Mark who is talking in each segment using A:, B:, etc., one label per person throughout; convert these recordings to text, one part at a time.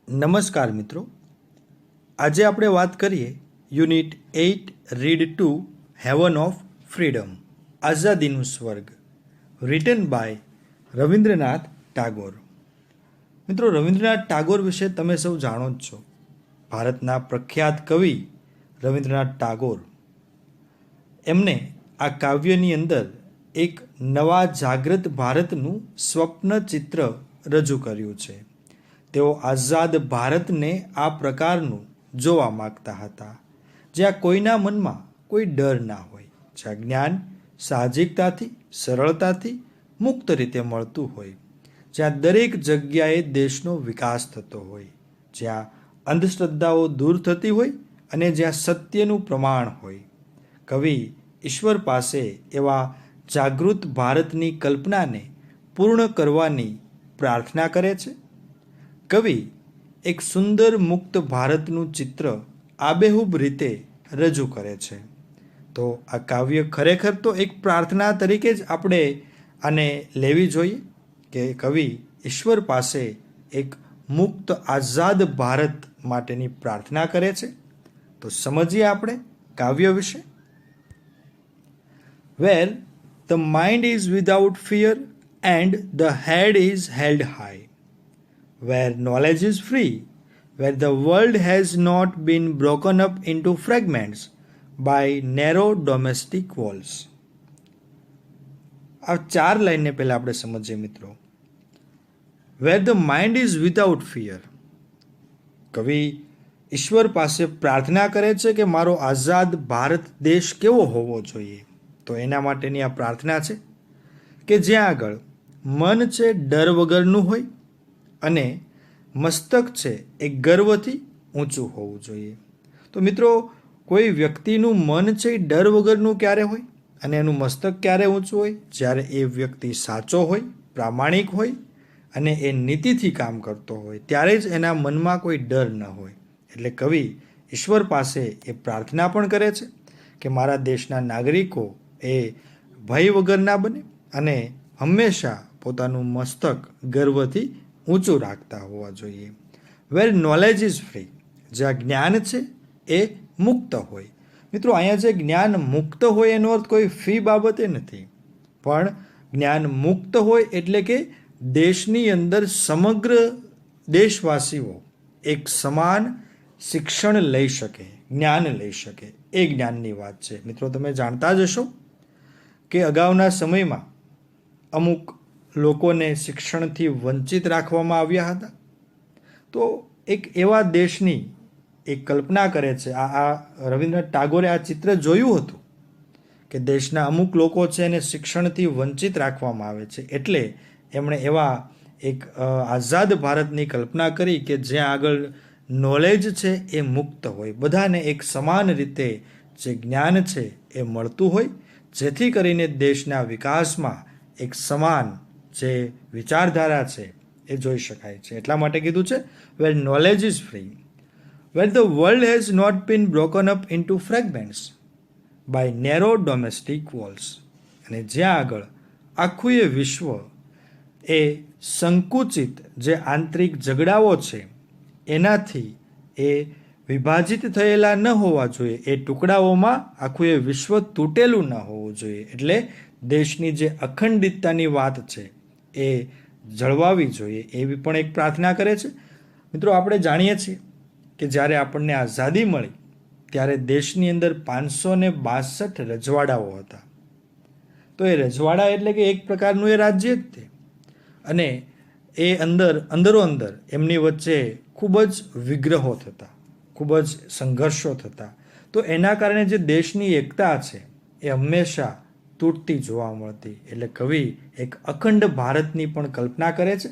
A: નમસ્કાર મિત્રો, આજે આપણે વાત કરીએ unit 8 read to heaven of freedom, આઝાદીનું સ્વર્ગ, રિટન બાય રવિન્દ્રનાથ ટાગોર. મિત્રો, રવિન્દ્રનાથ ટાગોર વિશે તમે સૌ જાણો જ છો. ભારતના પ્રખ્યાત કવિ રવિન્દ્રનાથ ટાગોર, એમને આ કાવ્યની અંદર એક નવા જાગૃત ભારતનું સ્વપ્ન ચિત્ર રજૂ કર્યું છે. તેઓ આઝાદ ભારતને આ પ્રકારનું જોવા માગતા હતા, જ્યાં કોઈના મનમાં કોઈ ડર ના હોય, જ્યાં જ્ઞાન સાહજિકતાથી, સરળતાથી, મુક્ત રીતે મળતું હોય, જ્યાં દરેક જગ્યાએ દેશનો વિકાસ થતો હોય, જ્યાં અંધશ્રદ્ધાઓ દૂર થતી હોય અને જ્યાં સત્યનું પ્રમાણ હોય. કવિ ઈશ્વર પાસે એવા જાગૃત ભારતની કલ્પનાને પૂર્ણ કરવાની પ્રાર્થના કરે છે. કવિ એક સુંદર મુક્ત ભારતનું ચિત્ર આબેહૂબ રીતે રજૂ કરે છે. તો આ કાવ્ય ખરેખર તો એક પ્રાર્થના તરીકે જ આપણે આને લેવી જોઈએ કે કવિ ઈશ્વર પાસે એક મુક્ત આઝાદ ભારત માટેની પ્રાર્થના કરે છે. તો સમજીએ આપણે કાવ્ય વિશે. Where the mind is without fear and the head is held high, where knowledge is free, where the world has not been broken up into fragments by narrow domestic walls. આ ચાર લાઈનને પહેલા આપણે સમજીએ મિત્રો. where the mind is without fear, કવિ ઈશ્વર પાસે પ્રાર્થના કરે છે કે મારો આઝાદ ભારત દેશ કેવો હોવો જોઈએ. તો એના માટેની આ પ્રાર્થના છે કે જ્યાં આગળ મન છે ડર વગરનું હોય અને મસ્તક છે એ ગર્વથી ઊંચું હોવું જોઈએ. તો મિત્રો, કોઈ વ્યક્તિનું મન છે એ ડર વગરનું ક્યારે હોય અને એનું મસ્તક ક્યારે ઊંચું હોય? જ્યારે એ વ્યક્તિ સાચો હોય, પ્રામાણિક હોય અને એ નીતિથી કામ કરતો હોય, ત્યારે જ એના મનમાં કોઈ ડર ન હોય. એટલે કવિ ઈશ્વર પાસે એ પ્રાર્થના પણ કરે છે કે મારા દેશના નાગરિકો એ ભય વગરના બને અને હંમેશા પોતાનું મસ્તક ગર્વથી ઊંચું રાખતા હોવા જોઈએ. વેર નોલેજ ઇઝ ફ્રી, જ્યાં જ્ઞાન છે એ મુક્ત હોય. મિત્રો, અહીંયા જે જ્ઞાન મુક્ત હોય એનો અર્થ કોઈ ફી બાબતે નથી, પણ જ્ઞાન મુક્ત હોય એટલે કે દેશની અંદર સમગ્ર દેશવાસીઓ એક સમાન શિક્ષણ લઈ શકે, જ્ઞાન લઈ શકે, એ જ્ઞાનની વાત છે. મિત્રો, તમે જાણતા જ હશો કે અગાઉના સમયમાં અમુક લોકોને શિક્ષણથી વંચિત રાખવામાં આવ્યા હતા. તો એક એવા દેશની એક કલ્પના કરે છે. આ રવિન્દ્રનાથ ટાગોરે આ ચિત્ર જોયું હતું કે દેશના અમુક લોકો છે એને શિક્ષણથી વંચિત રાખવામાં આવે છે. એટલે એમણે એવા એક આઝાદ ભારતની કલ્પના કરી કે જ્યાં આગળ નોલેજ છે એ મુક્ત હોય, બધાને એક સમાન રીતે જે જ્ઞાન છે એ મળતું હોય, જેથી કરીને દેશના વિકાસમાં એક સમાન જે વિચારધારા છે એ જોઈ શકાય છે. એટલા માટે કીધું છે where knowledge is free, where the world has not been broken up into fragments by narrow domestic walls. અને જ્યાં આગળ આખું એ વિશ્વ એ સંકુચિત જે આંતરિક ઝઘડાઓ છે એનાથી એ વિભાજિત થયેલા ન હોવા જોઈએ, એ ટુકડાઓમાં આખું એ વિશ્વ તૂટેલું ન હોવું જોઈએ. એટલે દેશની જે અખંડિતતાની વાત છે એ જળવાવી જોઈએ, એવી પણ એક પ્રાર્થના કરે છે. મિત્રો, આપણે જાણીએ છીએ કે જ્યારે આપણને આઝાદી મળી ત્યારે દેશની અંદર 562 રજવાડાઓ હતા. તો એ રજવાડા એટલે કે એક પ્રકારનું એ રાજ્ય જ તે. અને એ અંદરો અંદર એમની વચ્ચે ખૂબ જ વિગ્રહો થતા, ખૂબ જ સંઘર્ષો થતા. તો એના કારણે જે દેશની એકતા છે એ હંમેશા તૂટતી જોવા મળતી. એટલે કવિ એક અખંડ ભારતની પણ કલ્પના કરે છે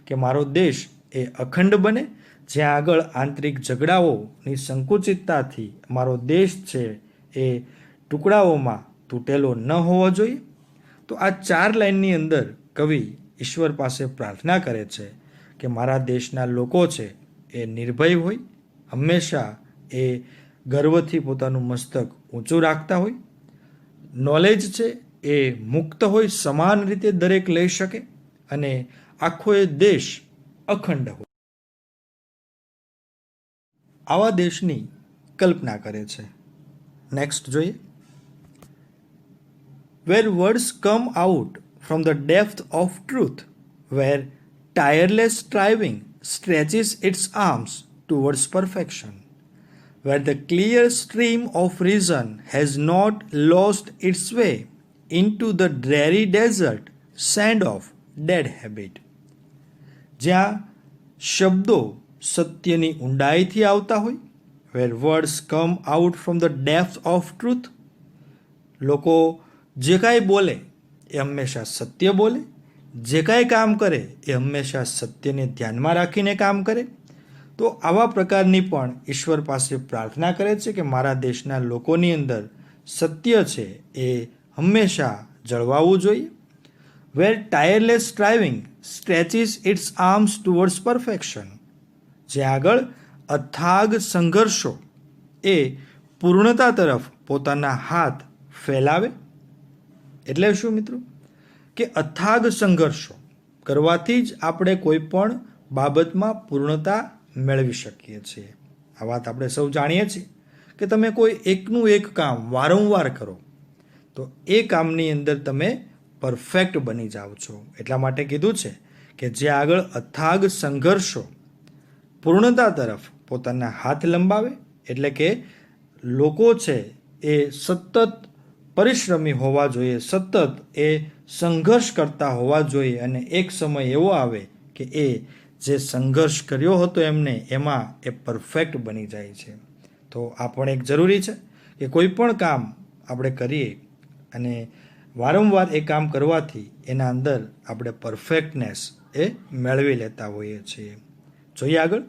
A: કે મારો દેશ એ અખંડ બને, જ્યાં આગળ આંતરિક ઝઘડાઓની સંકુચિતતાથી મારો દેશ છે એ ટુકડાઓમાં તૂટેલો ન હોવો જોઈએ. તો આ ચાર લાઈનની અંદર કવિ ઈશ્વર પાસે પ્રાર્થના કરે છે કે મારા દેશના લોકો છે એ નિર્ભય હોય, હંમેશા એ ગર્વથી પોતાનું મસ્તક ઊંચું રાખતા હોય, નોલેજ છે એ મુક્ત હોય, સમાન રીતે દરેક લઈ શકે અને આખો એ દેશ અખંડ હોય. આવા દેશની કલ્પના કરે છે. નેક્સ્ટ જોઈએ. Where words come out from the depth of truth, where tireless striving stretches its arms towards perfection, where the clear stream of reason has not lost its way into the dreary desert sand of dead habit. જ્યાં શબ્દો સત્યની ઊંડાઈથી આવતા હોય, where words come out from the depth of truth, લોકો જે કાંઈ બોલે એ હંમેશા સત્ય બોલે, જે કાંઈ કામ કરે એ હંમેશા સત્યને ધ્યાનમાં રાખીને કામ કરે. તો આવા પ્રકારની પણ ઈશ્વર પાસે પ્રાર્થના કરે છે કે મારા દેશના લોકોની અંદર સત્ય છે એ હંમેશા જળવાવું જોઈએ. વેર ટાયરલેસ સ્ટ્રાઇવિંગ સ્ટ્રેચિસ ઇટ્સ આર્મ્સ ટુવર્ડ્સ પરફેક્શન, જે આગળ અથાગ સંઘર્ષો એ પૂર્ણતા તરફ પોતાના હાથ ફેલાવે. એટલે શું મિત્રો? કે અથાગ સંઘર્ષો કરવાથી જ આપણે કોઈ પણ બાબતમાં પૂર્ણતા મેળવી શકીએ છીએ. આ વાત આપણે સૌ જાણીએ છીએ કે તમે કોઈ એકનું એક કામ વારંવાર કરો તો એ કામની અંદર તમે પરફેક્ટ બની જાઓ છો. એટલા માટે કીધું છે કે જે આગળ અથાગ સંઘર્ષો પૂર્ણતા તરફ પોતાના હાથ લંબાવે, એટલે કે લોકો છે એ સતત પરિશ્રમી હોવા જોઈએ, સતત એ સંઘર્ષ કરતા હોવા જોઈએ, અને એક સમય એવો આવે કે એ જે સંઘર્ષ કર્યો હતો એમને એમાં એ પરફેક્ટ બની જાય છે. તો આ પણ એક જરૂરી છે કે કોઈ પણ કામ આપણે કરીએ અને વારંવાર એ કામ કરવાથી એના અંદર આપણે પરફેક્ટનેસ એ મેળવી લેતા હોઈએ છીએ. જોઈએ આગળ.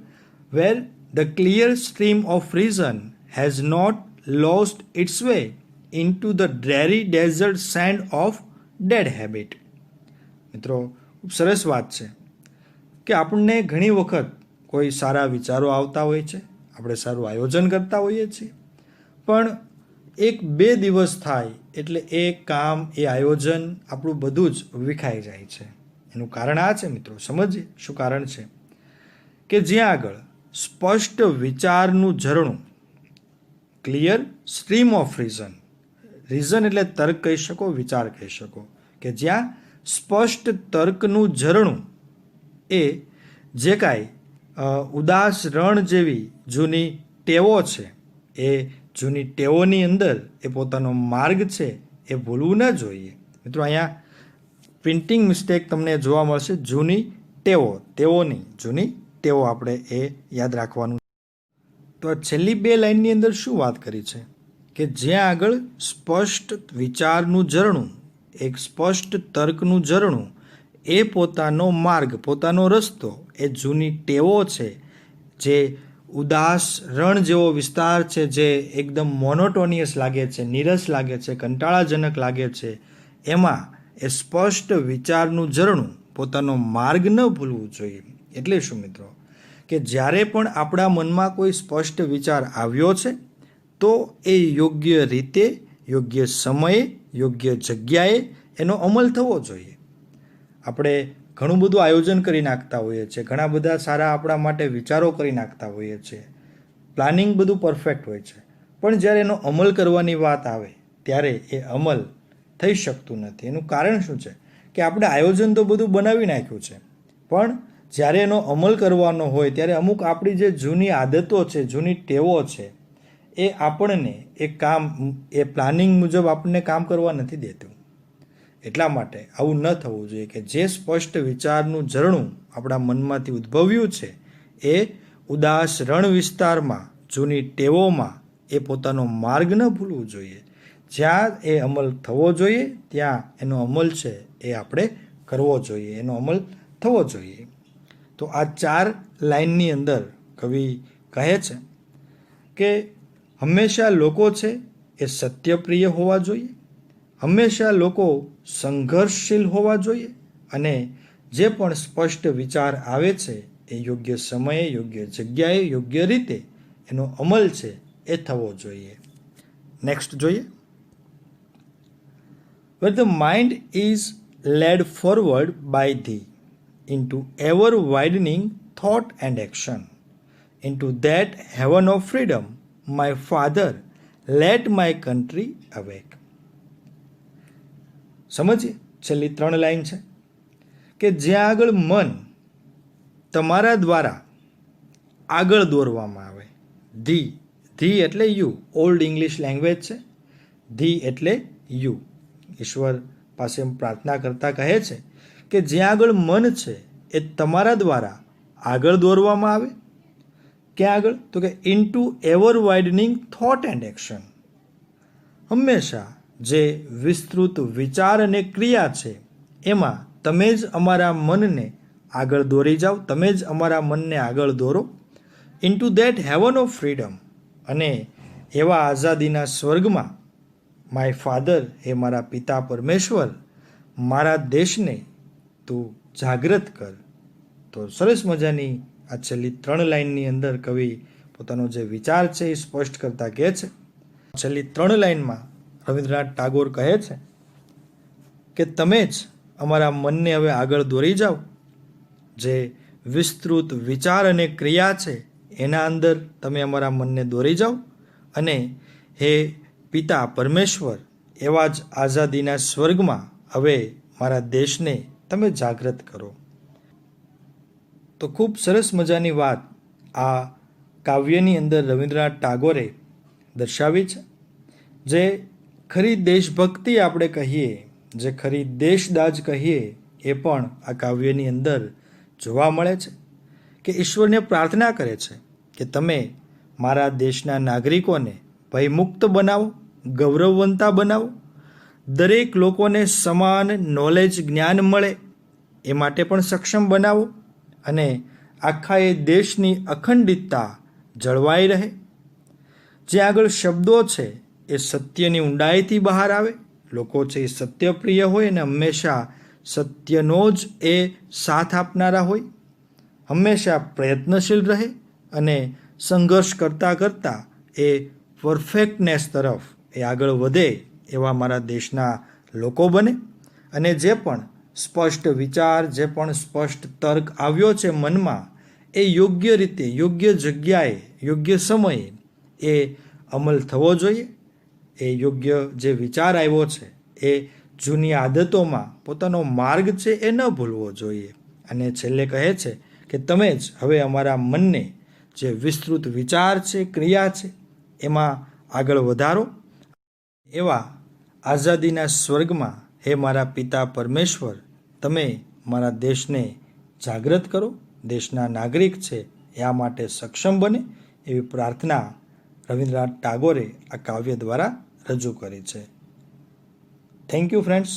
A: Where the clear stream of reason has not lost its way into the dreary desert sand of dead habit. મિત્રો, ખૂબ સરસ વાત છે કે આપણને ઘણી વખત કોઈ સારા વિચારો આવતા હોય છે, આપણે સારું આયોજન કરતા હોઈએ છીએ, પણ 1-2 દિવસ થાય એટલે એ કામ, એ આયોજન આપણું બધું જ વિખાઈ જાય છે. એનું કારણ આ છે મિત્રો, સમજીએ શું કારણ છે. કે જ્યાં આગળ સ્પષ્ટ વિચારનું ઝરણું, clear stream of reason, reason એટલે તર્ક કહી શકો, વિચાર કહી શકો, કે જ્યાં સ્પષ્ટ તર્કનું ઝરણું એ જે કાંઈ ઉદાસ રણ જેવી જૂની ટેવો છે, એ જૂની ટેવોની અંદર એ પોતાનો માર્ગ છે એ ભૂલવું ન જોઈએ. મિત્રો, અહીંયા પ્રિન્ટિંગ મિસ્ટેક તમને જોવા મળશે. જૂની ટેવો, તેઓની જૂની ટેવો આપણે એ યાદ રાખવાનું. તો આ છેલ્લી 2 લાઇનની અંદર શું વાત કરી છે કે જ્યાં આગળ સ્પષ્ટ વિચારનું ઝરણું, એક સ્પષ્ટ તર્કનું ઝરણું, એ પોતાનો માર્ગ, પોતાનો રસ્તો, એ જૂની ટેવો છે, જે ઉદાસ રણ જેવો વિસ્તાર છે, જે એકદમ મોનોટોનિયસ લાગે છે, નીરસ લાગે છે, કંટાળાજનક લાગે છે, એમાં એ સ્પષ્ટ વિચારનું ઝરણું, પોતાનો માર્ગ ન ભૂલવું જોઈએ. એટલે શું મિત્રો? કે જ્યારે પણ આપણા મનમાં કોઈ સ્પષ્ટ વિચાર આવ્યો છે તો એ યોગ્ય રીતે, યોગ્ય સમયે, યોગ્ય જગ્યાએ એનો અમલ થવો જોઈએ. આપણે ઘણું બધું આયોજન કરી નાખતા હોઈએ છીએ, ઘણા બધા સારા આપણા માટે વિચારો કરી નાખતા હોઈએ છીએ, પ્લાનિંગ બધું પરફેક્ટ હોય છે, પણ જ્યારે એનો અમલ કરવાની વાત આવે ત્યારે એ અમલ થઈ શકતું નથી. એનું કારણ શું છે? કે આપણે આયોજન તો બધું બનાવી નાખ્યું છે, પણ જ્યારે એનો અમલ કરવાનો હોય ત્યારે અમુક આપણી જે જૂની આદતો છે, જૂની ટેવો છે, એ આપણને એ કામ, એ પ્લાનિંગ મુજબ આપણને કામ કરવા નથી દેતું. એટલા માટે આવું ન થવું જોઈએ કે જે સ્પષ્ટ વિચારનું ઝરણું આપણા મનમાંથી ઉદ્ભવ્યું છે એ ઉદાસ રણ વિસ્તારમાં, જૂની ટેવોમાં એ પોતાનો માર્ગ ન ભૂલવું જોઈએ. જ્યાં એ અમલ થવો જોઈએ ત્યાં એનો અમલ છે એ આપણે કરવો જોઈએ, એનો અમલ થવો જોઈએ. તો આ 4 લાઇનની અંદર કવિ કહે છે કે હંમેશા લોકો છે એ સત્યપ્રિય હોવા જોઈએ, હંમેશા લોકો સંઘર્ષશીલ હોવા જોઈએ, અને જે પણ સ્પષ્ટ વિચાર આવે છે એ યોગ્ય સમયે, યોગ્ય જગ્યાએ, યોગ્ય રીતે એનો અમલ છે એ થવો જોઈએ. નેક્સ્ટ જોઈએ. Where the mind is led forward by thee into ever widening thought and action, into that heaven of freedom, my father, let my country awake. સમજીએ, છેલ્લી 3 લાઈન છે કે જ્યાં આગળ મન તમારા દ્વારા આગળ દોરવામાં આવે, ધી એટલે યુ, ઓલ્ડ ઇંગ્લિશ લેંગ્વેજ છે, ધી એટલે યુ. ઈશ્વર પાસે પ્રાર્થના કરતા કહે છે કે જ્યાં આગળ મન છે એ તમારા દ્વારા આગળ દોરવામાં આવે. ક્યાં આગળ? તો k into ever widening thought and action. હંમેશા જે વિસ્તૃત વિચાર અને ક્રિયા છે એમાં તમે જ અમારા મનને આગળ દોરી જાઓ, તમે જ અમારા મનને આગળ દોરો. Into that heaven of freedom, અને એવા આઝાદીના સ્વર્ગમાં, માય ફાધર, એ મારા પિતા પરમેશ્વર, મારા દેશને તું જાગૃત કર. તો સરસ મજાની આ છેલ્લી 3 લાઈનની અંદર કવિ પોતાનો જે વિચાર છે એ સ્પષ્ટ કરતા કહે છે. છેલ્લી 3 લાઈનમાં રવિન્દ્રનાથ ટાગોર કહે છે કે તમે જ અમારા મનને હવે આગળ દોરી જાઓ. જે વિસ્તૃત વિચાર અને ક્રિયા છે એના અંદર તમે અમારા મનને દોરી જાઓ, અને હે પિતા પરમેશ્વર, એવા જ આઝાદીના સ્વર્ગમાં હવે મારા દેશને તમે જાગૃત કરો. તો ખૂબ સરસ મજાની વાત આ કાવ્યની અંદર રવિન્દ્રનાથ ટાગોરે દર્શાવી છે. જે ખરી દેશભક્તિ આપણે કહીએ, જે ખરી દેશદાજ કહીએ, એ પણ આ કાવ્યની અંદર જોવા મળે છે. કે ઈશ્વરને પ્રાર્થના કરે છે કે તમે મારા દેશના નાગરિકોને ભયમુક્ત બનાવો, ગૌરવવંતા બનાવો, દરેક લોકોને સમાન નોલેજ, જ્ઞાન મળે એ માટે પણ સક્ષમ બનાવો, અને આખા એ દેશની અખંડિતતા જળવાઈ રહે. જે આગળ શબ્દો છે એ સત્યની ઊંડાઈથી બહાર આવે, લોકો છે એ સત્યપ્રિય હોય અને હંમેશા સત્યનો જ એ સાથ આપનારા હોય, હંમેશા પ્રયત્નશીલ રહે અને સંઘર્ષ કરતાં કરતાં એ પરફેક્ટનેસ તરફ એ આગળ વધે એવા મારા દેશના લોકો બને. અને જે પણ સ્પષ્ટ વિચાર, જે પણ સ્પષ્ટ તર્ક આવ્યો છે મનમાં, એ યોગ્ય રીતે, યોગ્ય જગ્યાએ, યોગ્ય સમયે એ અમલ થવો જોઈએ. એ યોગ્ય જે વિચાર આવ્યો છે એ જૂની આદતોમાં પોતાનો માર્ગ છે એ ન ભૂલવો જોઈએ. અને છેલ્લે કહે છે કે તમે જ હવે અમારા મનને જે વિસ્તૃત વિચાર છે, ક્રિયા છે, એમાં આગળ વધારો. એવા આઝાદીના સ્વર્ગમાં હે મારા પિતા પરમેશ્વર, તમે મારા દેશને જાગૃત કરો, દેશના નાગરિક છે એ આ માટે સક્ષમ બને, એવી પ્રાર્થના રવિન્દ્રનાથ ટાગોરે આ કાવ્ય દ્વારા રજૂ કરી છે. Thank you friends.